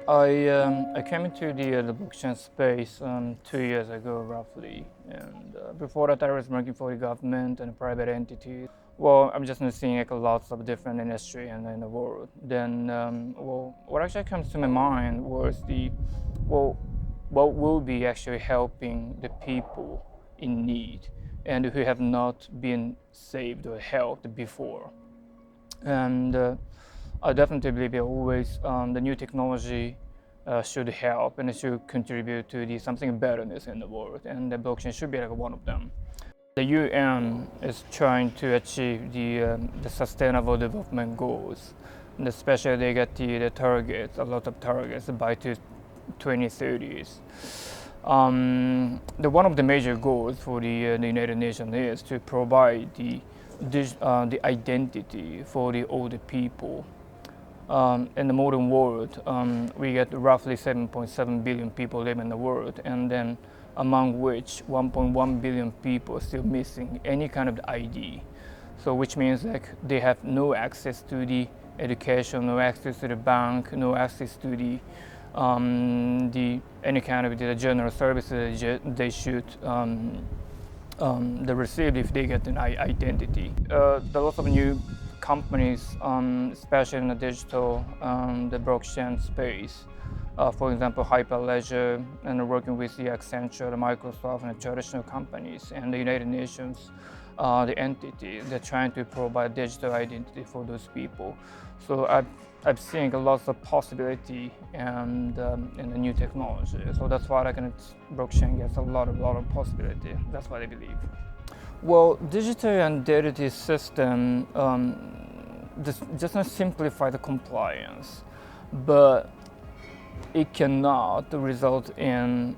I came into the blockchain space 2 years ago, roughly, and before that, I was working for the government and private entities. Well, I'm just seeing like lots of different industry in the world. Then, what actually comes to my mind was well, what will be actually helping the people in need and who have not been saved or helped before. And I definitely believe that always the new technology should help and it should contribute to the something betterness in the world, and the blockchain should be like one of them. The UN is trying to achieve the sustainable development goals, and especially they get the targets, a lot of targets by 2030s. One of the major goals for the United Nations is to provide the identity for the older people. In the modern world, we get roughly 7.7 billion people live in the world, and then among which 1.1 billion people are still missing any kind of ID. So which means like they have no access to the education, no access to the bank, no access to the any kind of the general services they should they receive if they get an identity. There are lots of new companies, especially in the digital, the blockchain space. For example, Hyperledger, and working with the Accenture, the Microsoft, and the traditional companies, and the United Nations, the entity. They're trying to provide digital identity for those people. So I'm seeing lots of possibility and in the new technology. So that's why blockchain gets a lot of possibility. That's what I believe. Well, digital identity system doesn't simplify the compliance, but it cannot result in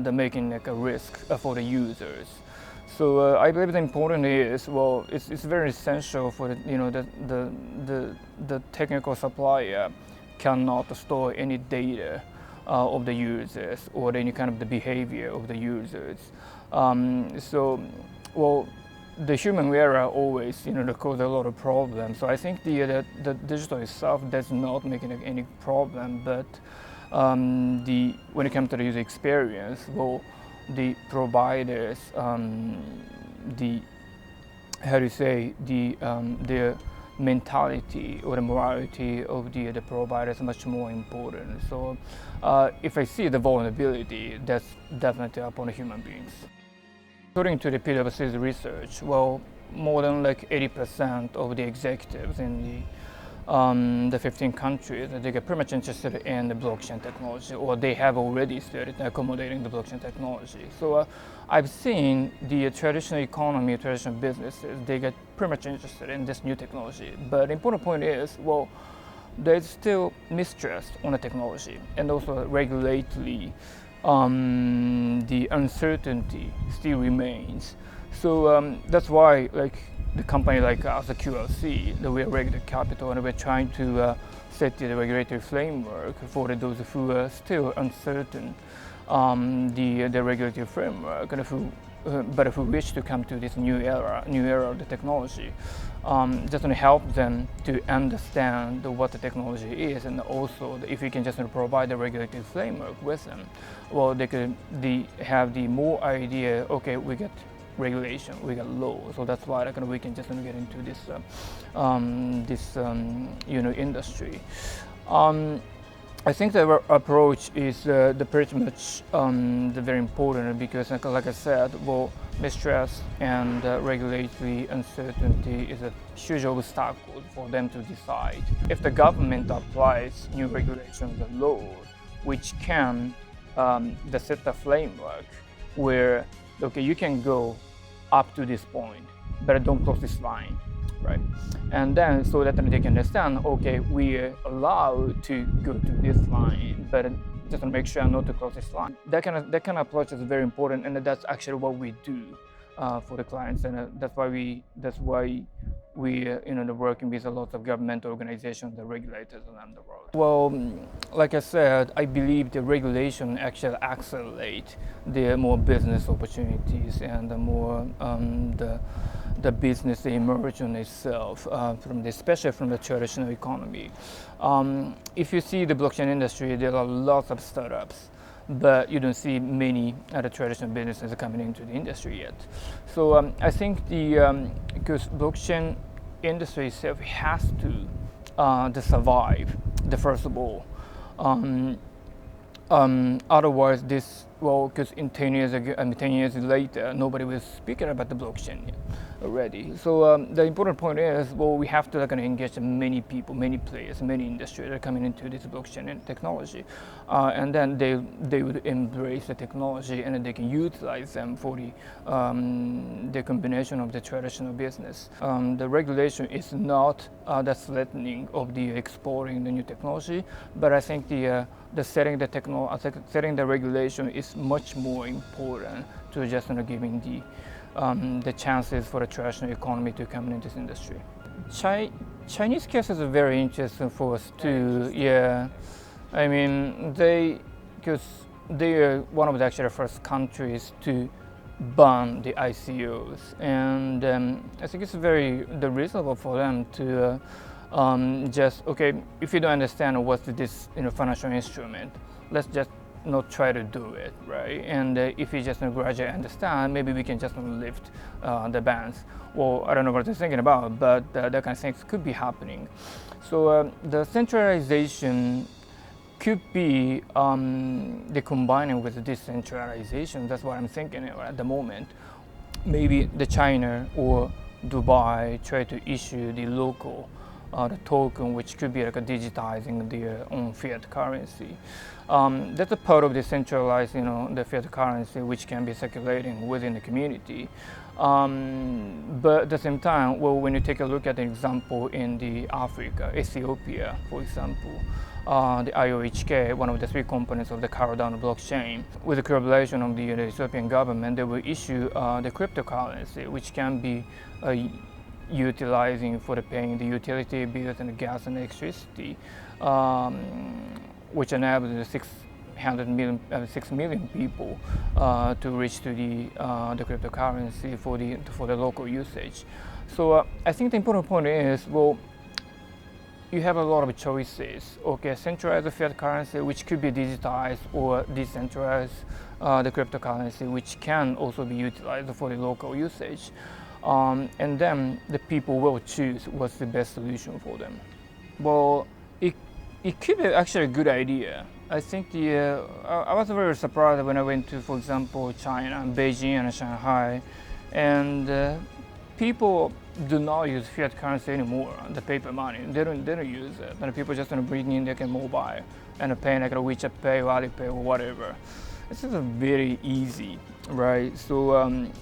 the making like a risk for the users. So I believe the important is, well, it's very essential for the technical supplier cannot store any data of the users or any kind of the behavior of the users. Well, the human error always, cause a lot of problems. So I think the digital itself does not make any problem, but when it comes to the user experience, well, the providers, their mentality or the morality of the provider is much more important. So if I see the vulnerability, that's definitely upon human beings. According to the PwC's research, well, more than like 80% of the executives in the 15 countries, they get pretty much interested in the blockchain technology, or they have already started accommodating the blockchain technology. So I've seen the traditional economy, traditional businesses, they get pretty much interested in this new technology. But the important point is, well, there's still mistrust on the technology, and also regulatory the uncertainty still remains. So that's why, like the company like us, the QRC, that we're regulated capital, and we're trying to set the regulatory framework for those who are still uncertain the regulatory framework, and who wish to come to this new era of the technology. Just to help them to understand what the technology is, and also if we can just provide the regulatory framework with them, well, they could have the more idea. Okay, we get regulation, we got law, so that's why we can just get into this industry. I think the approach is pretty much very important, because like I said, well, mistrust and regulatory uncertainty is a huge obstacle for them to decide. If the government applies new regulations and laws, which can set the framework where, okay, you can go up to this point, but don't cross this line, right? And then so that they can understand, okay, we're allowed to go to this line, but just to make sure not to cross this line. That kind of approach is very important, and that's actually what we do for the clients, and that's why we working with a lot of government organizations, the regulators around the world. Well, like I said, I believe the regulation actually accelerate the more business opportunities and the more the business emergence itself, especially from the traditional economy. If you see the blockchain industry, there are lots of startups, but you don't see many other traditional businesses coming into the industry yet. So I think because blockchain industry itself has to survive, first of all. Otherwise, because in 10 years ago, 10 years later, nobody was speaking about the blockchain already. So the important point is, we have to engage many people, many players, many industries that are coming into this blockchain technology, and then they would embrace the technology, and then they can utilize them for the combination of the traditional business. The regulation is not that threatening of the exporting the new technology, but I think the setting the regulation is much more important to just giving the chances for the traditional economy to come into this industry. Chinese cases are very interesting for us too. Yeah, I mean because they are one of the first countries to ban the ICOs, and I think it's very reasonable for them to just if you don't understand what's this financial instrument, let's just not try to do it, right? And if you just gradually understand, maybe we can just lift the bans. Well, I don't know what they're thinking about, but that kind of things could be happening. So the centralization could be the combining with the decentralization. That's what I'm thinking at the moment. Maybe the China or Dubai try to issue the local the token, which could be digitizing their own fiat currency. That's a part of the centralized, the fiat currency, which can be circulating within the community. But at the same time, when you take a look at the example in the Africa, Ethiopia, for example, the AYO.NEWS, one of the three components of the Cardano blockchain, with the collaboration of the Ethiopian government, they will issue the cryptocurrency, which can be utilizing for paying the utility bills and the gas and electricity, which enables the 6 million people to reach to the cryptocurrency for the local usage. So I think the important point is, you have a lot of choices. Centralized fiat currency, which could be digitized, or decentralized the cryptocurrency, which can also be utilized for the local usage. And then the people will choose what's the best solution for them. Well, it could be actually a good idea. I think I was very surprised when I went to, for example, China, Beijing and Shanghai, and people do not use fiat currency anymore, the paper money. They don't use it. And people just bring in their mobile and pay like a WeChat Pay, Alipay, or whatever. This is very easy, right? So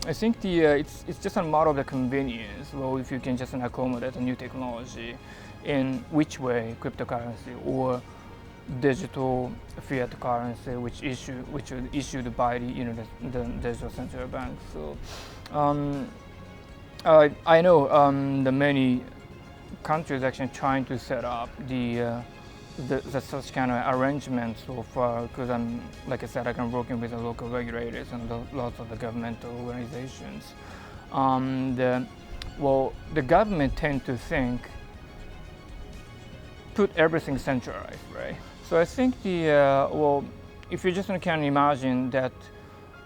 I think it's just a matter of the convenience. If you can just accommodate a new technology, in which way cryptocurrency or digital fiat currency, which is issued by the digital central bank. So I know the many countries actually trying to set up the such kind of arrangements so far, because like I said, I'm working with the local regulators and lots of the governmental organizations. The government tend to think, put everything centralized, right? So I think if you just can imagine that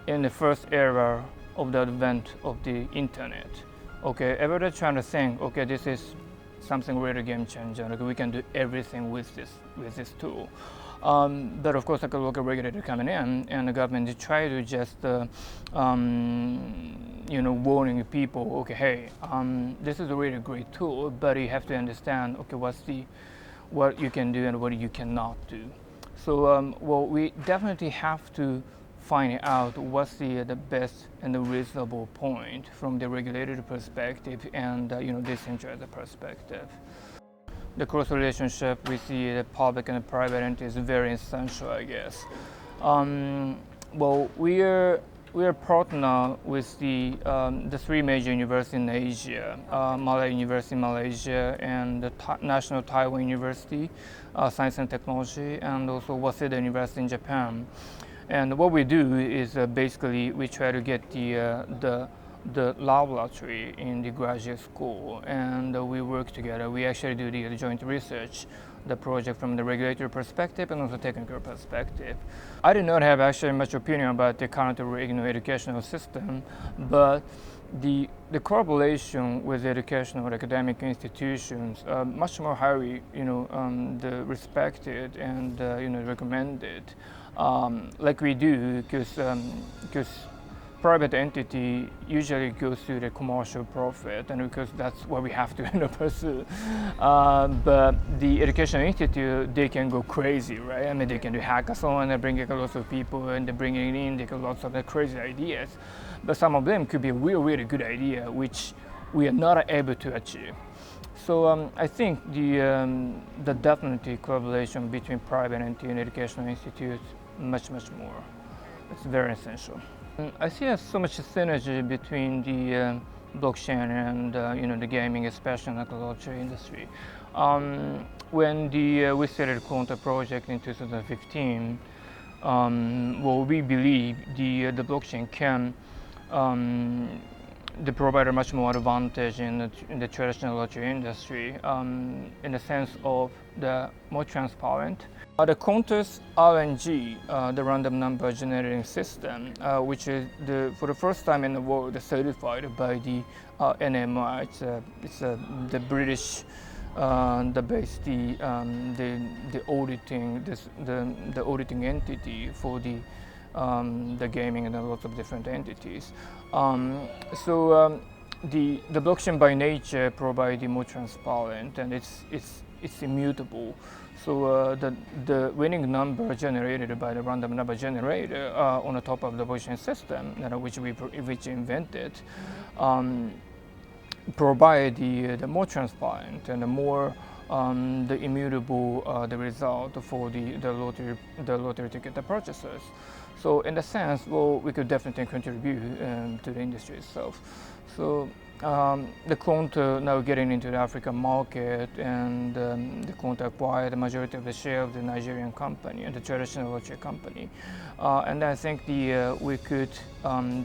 in the first era of the advent of the internet, everybody trying to think, this is something really game changer. We can do everything with this tool. But of course, local regulator coming in, and the government they try to just warning people, hey, this is a really great tool, but you have to understand, what you can do and what you cannot do. So we definitely have to find out what's the best and the reasonable point from the regulator perspective and decentralized perspective. The cross relationship with the public and the private entity is very essential, I guess. We are partner with the three major universities in Asia: Malay University in Malaysia, and the National Taiwan University, Science and Technology, and also Waseda University in Japan. And what we do is basically we try to get the the laboratory in the graduate school, and we work together. We actually do the joint research, the project from the regulatory perspective and also technical perspective. I do not have actually much opinion about the current educational system, but the collaboration with educational or academic institutions are much more highly the respected and recommended, like we do, because private entity usually goes to the commercial profit, and because that's what we have to pursue. But the educational institute, they can go crazy, right? I mean, they can do hackathon and bring lots of people and they bring in lots of crazy ideas. But some of them could be a really good idea, which we are not able to achieve. So I think the definitely collaboration between private entity and educational institutes much more. It's very essential. I see so much synergy between the blockchain and the gaming, especially in the culture industry. When we started the Quanta project in 2015, we believe the blockchain can provide a much more advantage in the traditional lottery industry, in the sense of the more transparent. The Qantas RNG, the random number generating system, which is for the first time in the world certified by the NMR. It's the British, the auditing entity for the gaming and lots of different entities. The blockchain by nature provides more transparent, and it's immutable. So the winning number generated by the random number generator on the top of the blockchain system, which we invented, provide the more transparent and the more the immutable the result for the lottery ticket purchasers. So in the sense, we could definitely contribute to the industry itself. So the Quanta now getting into the African market, and the Quanta acquired the majority of the share of the Nigerian company and the traditional lottery company. And I think we could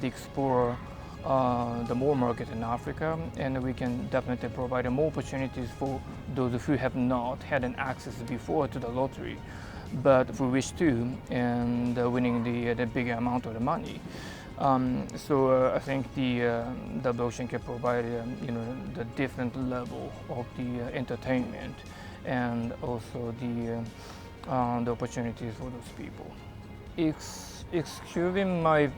explore the more market in Africa, and we can definitely provide more opportunities for those who have not had an access before to the lottery, but who wish to, and winning the bigger amount of the money. I think the blockchain can provide the different level of the entertainment, and also the opportunities for those people. Excluding my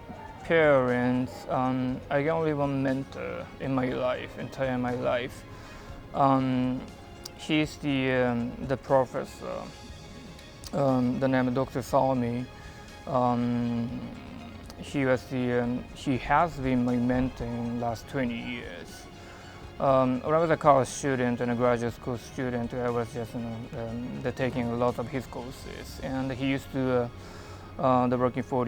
parents, I got only one mentor in my life, entire my life. He's the professor. The name is Dr. Salmi. He has been my mentor in the last 20 years. When I was a college student and a graduate school student, I was just taking a lot of his courses, and he used to working for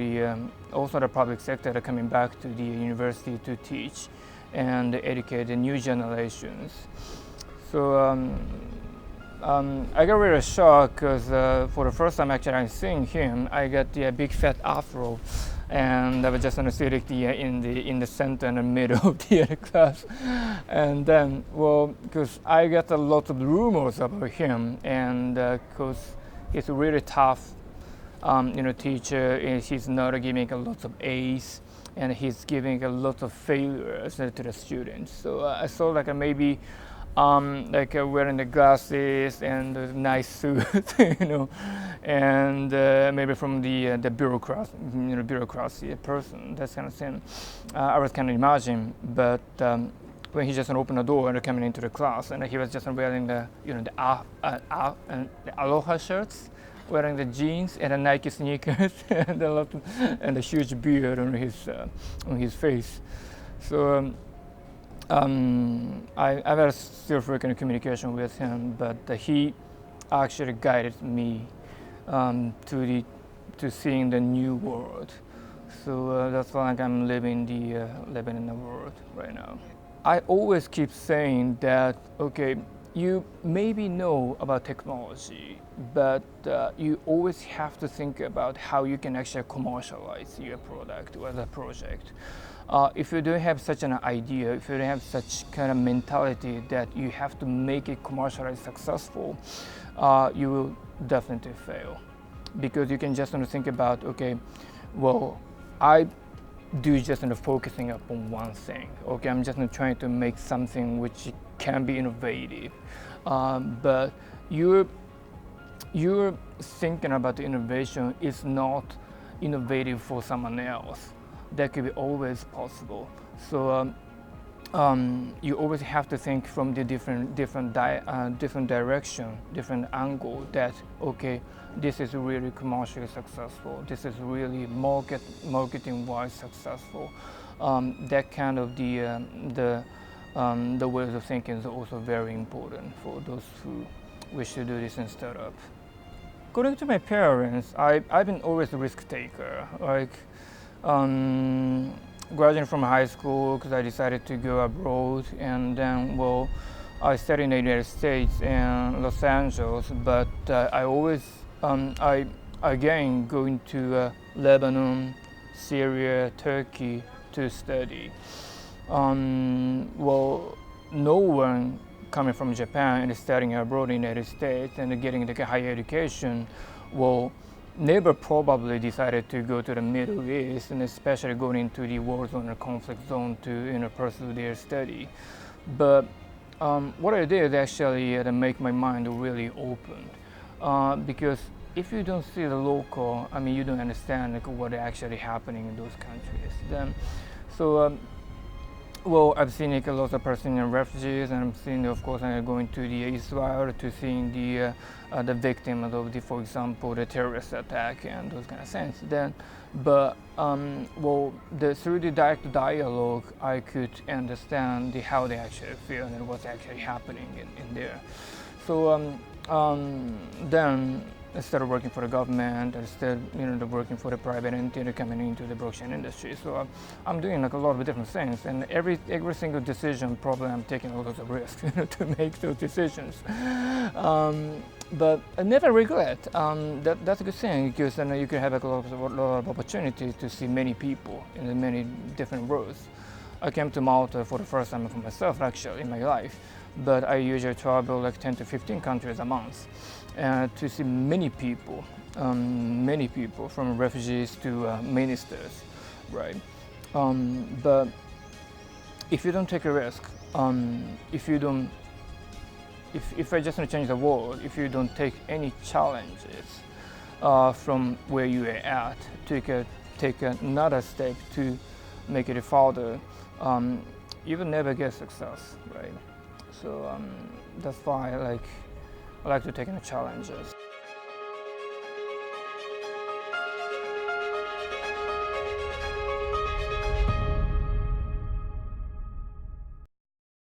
also the public sector, coming back to the university to teach and educate the new generations. So I got really shocked because for the first time actually I'm seeing him, I got the big fat afro, and I was just sitting in the center in the middle of the class. And then, because I got a lot of rumors about him, and because he's a really tough teacher, and he's not giving a lot of A's, and he's giving a lot of failures to the students. So I saw maybe wearing the glasses and the nice suit, and maybe from the bureaucracy person, that kind of thing. I was kind of imagine, but when he just opened the door and coming into the class, and he was just wearing the aloha shirts, wearing the jeans and the Nike sneakers, and a huge beard on his face. So. I was still frequent communication with him, but he actually guided me to seeing the new world. So that's why I'm living in the world right now. I always keep saying that, okay, you maybe know about technology, but you always have to think about how you can actually commercialize your product or the project. If you don't have such an idea, if you don't have such kind of mentality that you have to make it commercially successful, you will definitely fail. Because you can just think about, okay, well, I do just focusing upon one thing. Okay, I'm just trying to make something which can be innovative, but you're thinking about the innovation is not innovative for someone else. That could be always possible. So you always have to think from the different direction, different angle. That okay, this is really commercially successful. This is really marketing-wise successful. That kind of the ways of thinking is also very important for those who wish to do this in startup. According to my parents, I've been always a risk taker. Like graduating from high school because I decided to go abroad, and then well, I studied in the United States and Los Angeles. But I always I again going to Lebanon, Syria, Turkey to study. Well, no one coming from Japan and studying abroad in the United States and getting the higher education, well, never probably decided to go to the Middle East, and especially going into the war zone or conflict zone to pursue their study. But what I did actually make my mind really open, because if you don't see the local, I mean, you don't understand what is actually happening in those countries. Then, so. Well, I've seen a lot of Palestinian refugees, and I've seen, of course, going to the Israel to seeing the victims of for example, the terrorist attack and those kind of things. Then, but well, through the direct dialogue, I could understand how they actually feel and what's actually happening in there. So then. I started working for the government. I started, working for the private entity coming into the blockchain industry. So I'm doing a lot of different things, and every single decision, probably I'm taking a lot of risk to make those decisions. But I never regret. That's a good thing, because you can have a lot of opportunities to see many people in many different roles. I came to Malta for the first time for myself, actually, in my life. But I usually travel 10 to 15 countries a month to see many people from refugees to ministers, right? But if you don't take a risk, if I just want to change the world, if you don't take any challenges from where you are at, take another step to make it further, you will never get success, right? So that's why I like to take in challenges.